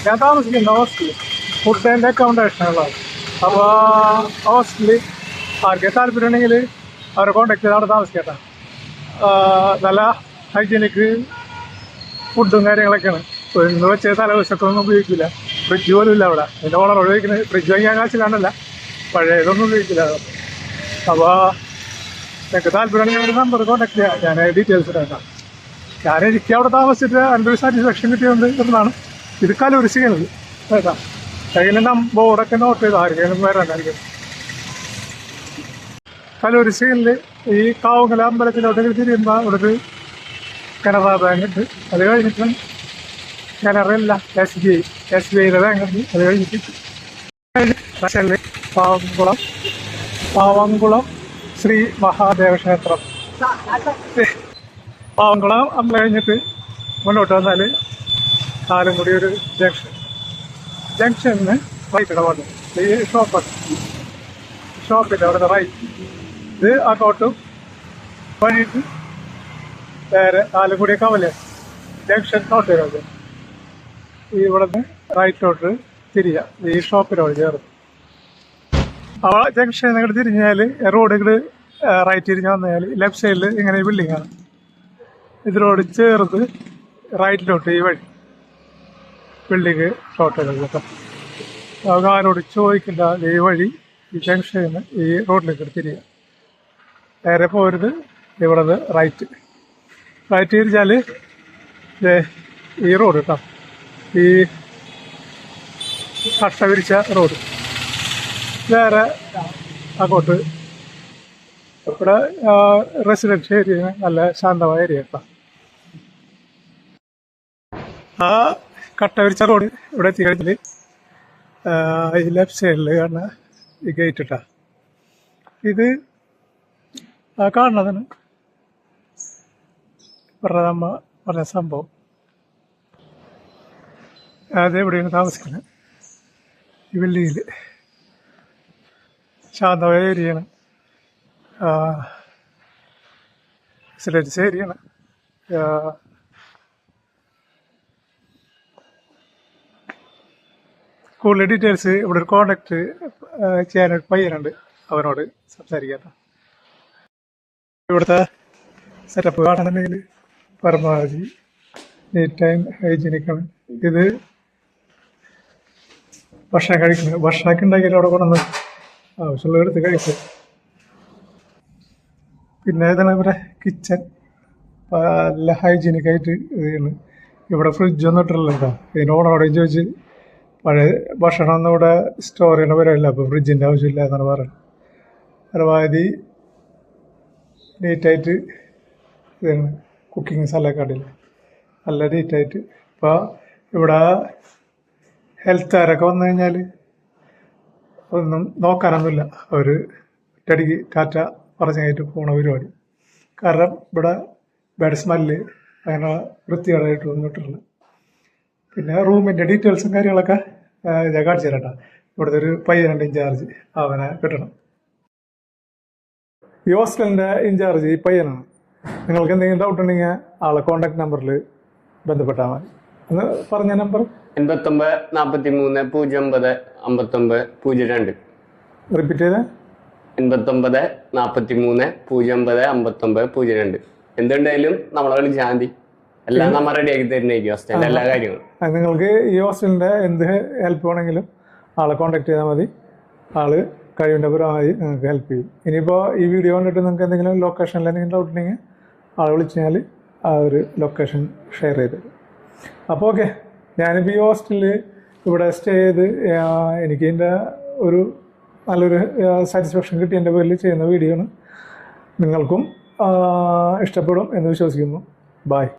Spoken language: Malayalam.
ഞാൻ താമസിക്കുന്ന ഹോസ്റ്റലിൽ ഫുഡ് ആൻഡ് അക്കോമഡേഷനുകളാണ്. അപ്പോൾ ഹോസ്റ്റലിൽ ആർക്കെ താല്പര്യം ഉണ്ടെങ്കിൽ അവരെ കോൺടാക്ട് ചെയ്ത് അവിടെ താമസിക്കട്ടെ. നല്ല ഹൈജീനിക്ക് ഫുഡും കാര്യങ്ങളൊക്കെയാണ്. ഇന്ന് വെച്ച തലവശത്തൊന്നും ഉപയോഗിക്കില്ല. ഫ്രിഡ്ജ് പോലും ഇല്ല അവിടെ. അതിൻ്റെ ഓണർ ഉപയോഗിക്കുന്നത് ഫ്രിഡ്ജ് വാങ്ങിയാൽ കാശിലാണല്ല, പഴയതൊന്നും ഉപയോഗിക്കില്ല. അപ്പോൾ നിങ്ങൾക്ക് താല്പര്യമുണ്ടെങ്കിൽ നമ്പർ കോൺടാക്ട് ചെയ്യാം. ഞാൻ ഡീറ്റെയിൽസ് ഇടാം. എനിക്ക് അവിടെ താമസിച്ചിട്ട് എൻ്റെ ഒരു സാറ്റിസ്ഫാക്ഷൻ കിട്ടിയത് എന്നാണ്. ഇത് കലൂർ സിഗ്നൽ കേട്ടോ. അതിന് ബോർഡൊക്കെ നോട്ട് ചെയ്ത് ആർക്കെങ്കിലും വരാനായിരിക്കും. കലൂർ സിഗ്നലിൽ ഈ കാവുങ്കല അമ്പലത്തിലോട്ട് തിരിയുമ്പോൾ അവിടെ ഒരു കനറ ബാങ്ക് ഉണ്ട്. അത് കഴിഞ്ഞിട്ട് കനറല്ല, SBIയുടെ ബാങ്ക് ഉണ്ട്. അത് കഴിഞ്ഞിട്ട് പാവംകുളം ശ്രീ മഹാദേവ ക്ഷേത്രം. പാവംകുളം അമ്പലം കഴിഞ്ഞിട്ട് മുന്നോട്ട് വന്നാൽ ആലങ്കുടി ഒരു ജംഗ്ഷനിന് റൈറ്റ് ഇടപാട് ഈ ഷോപ്പിൻ്റെ അവിടെ റൈറ്റ്. ഇത് അങ്ങോട്ടും വഴിയിട്ട് നേരെ ആലങ്കുടി കവല ജംഗ്ഷൻ നോട്ട് ചെയ്തത്. ഈ ഇവിടെ നിന്ന് റൈറ്റോട്ട് തിരിയാം. ഈ ഷോപ്പിനോട് ചേർന്ന് ആ ജംഗ്ഷൻ ഇങ്ങോട്ട് തിരിഞ്ഞാൽ റോഡ് ഇങ്ങോട്ട് റൈറ്റ് തിരിഞ്ഞ് വന്നാൽ ലെഫ്റ്റ് സൈഡിൽ ഇങ്ങനെ ബിൽഡിങ്ങാണ്. ഇതിനോട് ചേർത്ത് റൈറ്റിലോട്ട് ഈ വഴി ബിൽഡിങ് ഷോർട്ട് ചെയ്തത് കേട്ടോ. ആരോട് ചോദിക്കേണ്ട ഈ വഴി ഈ ജംഗ്ഷനിൽ നിന്ന് ഈ റോഡിലേക്ക് തിരിയുക. നേരെ പോരുത് ഇവിടെ നിന്ന് റൈറ്റ് തിരിച്ചാൽ ഈ റോഡ് കേട്ടോ. ഈ കട്ട വിരിച്ച റോഡ് വേറെ അങ്ങോട്ട് ഇവിടെ റെസിഡൻഷ്യൽ ഏരിയ, നല്ല ശാന്തമായ ഏരിയ കേട്ടോ. ആ കട്ട വിരിച്ച റോഡ് ഇവിടെ എത്തിക്കഴിഞ്ഞാൽ ഈ ലെഫ്റ്റ് സൈഡിൽ കാണുന്ന ഈ ഗേറ്റ് ഇട്ടാ. ഇത് ആ കാണുന്നതാണ് നമ്മ പറഞ്ഞ സംഭവം. അതെവിടെയാണ് താമസിക്കുന്നത്? ഈ ബിൽഡിങ്ങിൽ ശാന്തമായ ഏരിയയാണ്, റെസിഡൻസ് ഏരിയയാണ്. കൂടുതൽ ഡീറ്റെയിൽസ് ഇവിടെ ഒരു കോണ്ടാക്ട് ചെയ്യാനൊരു പയ്യനുണ്ട്, അവനോട് സംസാരിക്കാം. ഇവിടുത്തെ സെറ്റപ്പ് കാണുന്നുണ്ടെങ്കിൽ പരമാവധി നീറ്റ് ആൻഡ് ഹൈജീനിക്കാണ്. ഇത് ഭക്ഷണമൊക്കെ ഉണ്ടാക്കിയാലും അവിടെ കൊണ്ടുവന്ന് ആവശ്യമുള്ള എടുത്ത് കഴിക്കും. പിന്നെ ഇതാണ് ഇവിടെ കിച്ചൺ, നല്ല ഹൈജീനിക്കായിട്ട് ഇതാണ്. ഇവിടെ ഫ്രിഡ്ജൊന്നും ഇട്ടില്ല കേട്ടോ. ഇതിനോടോടെയും ചോദിച്ച് പഴയ ഭക്ഷണം ഒന്നും ഇവിടെ സ്റ്റോർ ചെയ്യണ പരിപാടിയില്ല, അപ്പോൾ ഫ്രിഡ്ജിൻ്റെ ആവശ്യമില്ല എന്നാണ് പറയുന്നത്. പരമാവധി നീറ്റായിട്ട് ഇതാണ് കുക്കിംഗ് സ്ഥലമൊക്കെ കണ്ടില്ല, നല്ല നീറ്റായിട്ട്. ഇപ്പോൾ ഇവിടെ ഹെൽത്തുകാരൊക്കെ വന്നു കഴിഞ്ഞാൽ ഒന്നും നോക്കാനൊന്നുമില്ല, അവർ ഒറ്റയടിക്ക് ടാറ്റ പറഞ്ഞായിട്ട് പോണ പരിപാടി. കാരണം ഇവിടെ ബാഡ് സ്മെല്ല് അങ്ങനെ വൃത്തികേടായിട്ട് വന്നിട്ടില്ല. പിന്നെ റൂമിൻ്റെ ഡീറ്റെയിൽസും കാര്യങ്ങളൊക്കെ ഞാൻ കാണിച്ചു തരാം കേട്ടോ. ഇവിടുത്തെ ഒരു പയ്യനുണ്ട് ഇൻചാർജ്, അവനെ കിട്ടണം. ഈ ഹോസ്റ്റലിൻ്റെ ഇൻചാർജ് ഈ പയ്യനാണ്. നിങ്ങൾക്ക് എന്തെങ്കിലും ഡൗട്ട് ഉണ്ടെങ്കിൽ ആളെ കോൺടാക്ട് നമ്പറിൽ ബന്ധപ്പെട്ടാൽ മതി. എന്ന് പറഞ്ഞ നമ്പർ 8943095902. റിപ്പീറ്റ് ചെയ്തേ. 8943095902. എന്തുണ്ടായാലും നമ്മളെ വിളിച്ചാൽ മതി, എല്ലാം നമ്മൾ റെഡിയാക്കി തരുന്നതായിരിക്കും ഹോസ്റ്റലിൻ്റെ എല്ലാ കാര്യങ്ങളും. നിങ്ങൾക്ക് ഈ ഹോസ്റ്റലിൻ്റെ എന്ത് ഹെൽപ്പ് വേണമെങ്കിലും ആളെ കോൺടാക്ട് ചെയ്താൽ മതി. ആള് കഴിവിൻ്റെ പരമാവധി നിങ്ങൾക്ക് ഹെൽപ്പ് ചെയ്യും. ഇനിയിപ്പോൾ ഈ വീഡിയോ കണ്ടിട്ട് നിങ്ങൾക്ക് എന്തെങ്കിലും ലൊക്കേഷനിൽ എന്തെങ്കിലും ഡൗട്ട് ഉണ്ടെങ്കിൽ ആൾ വിളിച്ചു കഴിഞ്ഞാൽ ആ ഒരു ലൊക്കേഷൻ ഷെയർ ചെയ്ത് തരും. അപ്പോൾ ഓക്കെ, ഞാനിപ്പോൾ ഈ ഹോസ്റ്റലിൽ ഇവിടെ സ്റ്റേ ചെയ്ത് എനിക്ക് ഇതിൻ്റെ ഒരു നല്ലൊരു സാറ്റിസ്ഫാക്ഷൻ കിട്ടിയതിൻ്റെ പേരിൽ ചെയ്യുന്ന വീഡിയോ ആണ്. നിങ്ങൾക്കും ഇഷ്ടപ്പെടും എന്ന് വിശ്വസിക്കുന്നു. ബൈ.